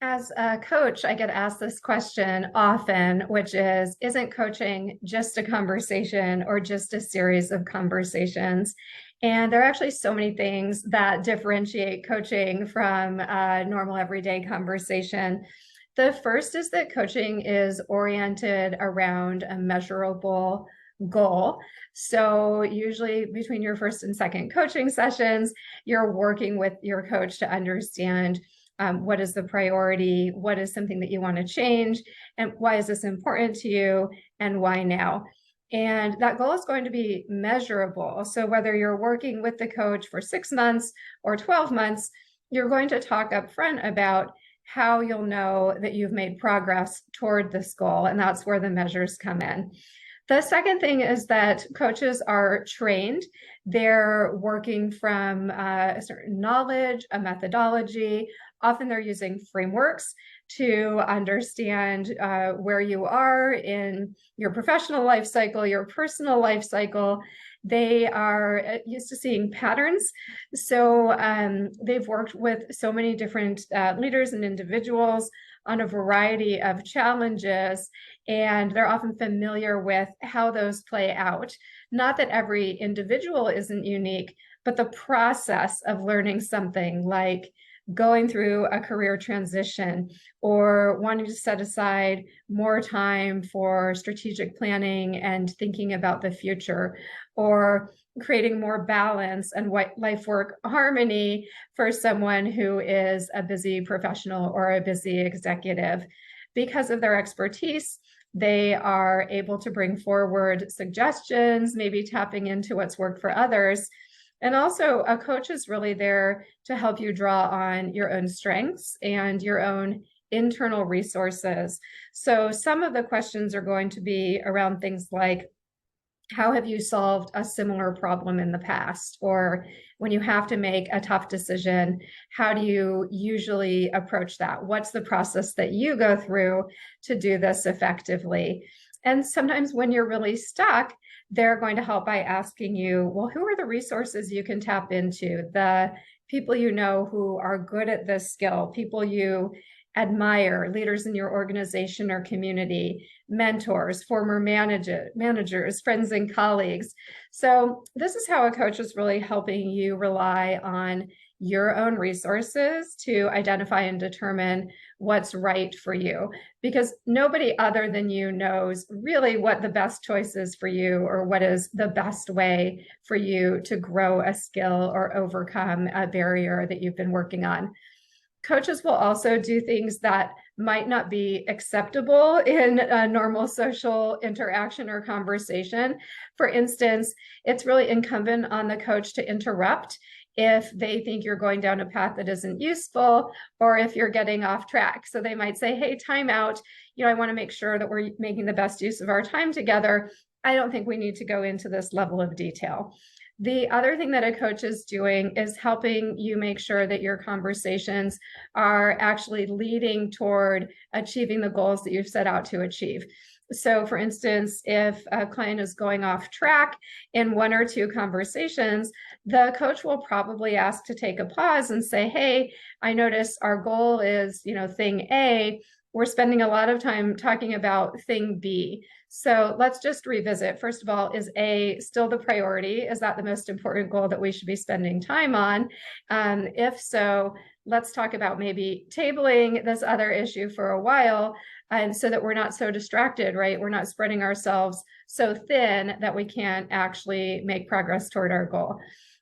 As a coach, I get asked this question often, which is, isn't coaching just a conversation or just a series of conversations? And there are actually so many things that differentiate coaching from a normal everyday conversation. The first is that coaching is oriented around a measurable goal. So, usually between your first and second coaching sessions, you're working with your coach to understand what is the priority, what is something that you want to change, and why is this important to you, and why now. And that goal is going to be measurable. So whether you're working with the coach for 6 months or 12 months, you're going to talk up front about how you'll know that you've made progress toward this goal. And that's where the measures come in. The second thing is that coaches are trained. They're working from a certain knowledge, a methodology. Often they're using frameworks to understand where you are in your professional life cycle, your personal life cycle. They are used to seeing patterns. So they've worked with so many different leaders and individuals on a variety of challenges, and they're often familiar with how those play out. Not that every individual isn't unique, but the process of learning something like going through a career transition or wanting to set aside more time for strategic planning and thinking about the future, or creating more balance and life work harmony for someone who is a busy professional or a busy executive. Because of their expertise, they are able to bring forward suggestions, maybe tapping into what's worked for others. And also, a coach is really there to help you draw on your own strengths and your own internal resources. So some of the questions are going to be around things like, how have you solved a similar problem in the past? Or when you have to make a tough decision, how do you usually approach that? What's the process that you go through to do this effectively? And sometimes when you're really stuck, they're going to help by asking you, well, who are the resources you can tap into? The people you know who are good at this skill, people you admire, leaders in your organization or community, mentors, former managers, friends and colleagues. So this is how a coach is really helping you rely on your own resources to identify and determine what's right for you, because nobody other than you knows really what the best choice is for you or what is the best way for you to grow a skill or overcome a barrier that you've been working on. Coaches will also do things that might not be acceptable in a normal social interaction or conversation. For instance, it's really incumbent on the coach to interrupt if they think you're going down a path that isn't useful, or if you're getting off track. So they might say, hey, time out. I want to make sure that we're making the best use of our time together. I don't think we need to go into this level of detail. The other thing that a coach is doing is helping you make sure that your conversations are actually leading toward achieving the goals that you've set out to achieve. So for instance, if a client is going off track in one or two conversations, the coach will probably ask to take a pause and say, hey, I notice our goal is, thing A. We're spending a lot of time talking about thing B. So let's just revisit. First of all, is A still the priority? Is that the most important goal that we should be spending time on? If so, let's talk about maybe tabling this other issue for a while, and so that we're not so distracted, right? We're not spreading ourselves so thin that we can't actually make progress toward our goal.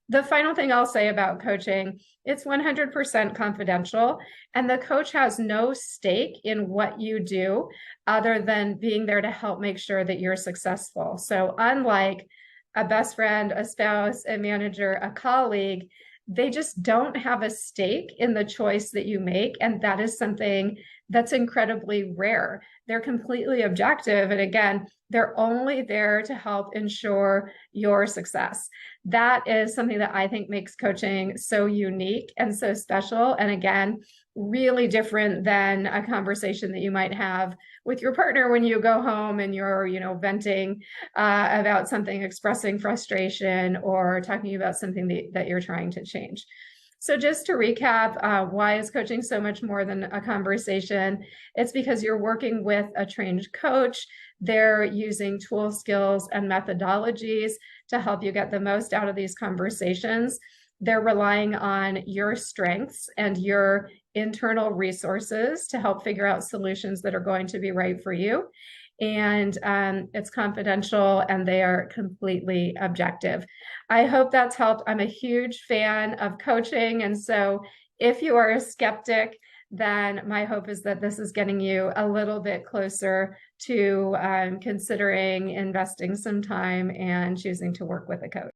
The final thing I'll say about coaching, it's 100% confidential, and the coach has no stake in what you do other than being there to help make sure that you're successful. So unlike a best friend, a spouse, a manager, a colleague, they just don't have a stake in the choice that you make. And that is something that's incredibly rare. They're completely objective. And again, they're only there to help ensure your success. That is something that I think makes coaching so unique and so special. And again, really different than a conversation that you might have with your partner when you go home and you're, venting about something, expressing frustration or talking about something that you're trying to change. So just to recap, why is coaching so much more than a conversation? It's because you're working with a trained coach. They're using tool skills and methodologies to help you get the most out of these conversations. They're relying on your strengths and your internal resources to help figure out solutions that are going to be right for you. And it's confidential and they are completely objective. I hope that's helped. I'm a huge fan of coaching. And so if you are a skeptic, then my hope is that this is getting you a little bit closer to considering investing some time and choosing to work with a coach.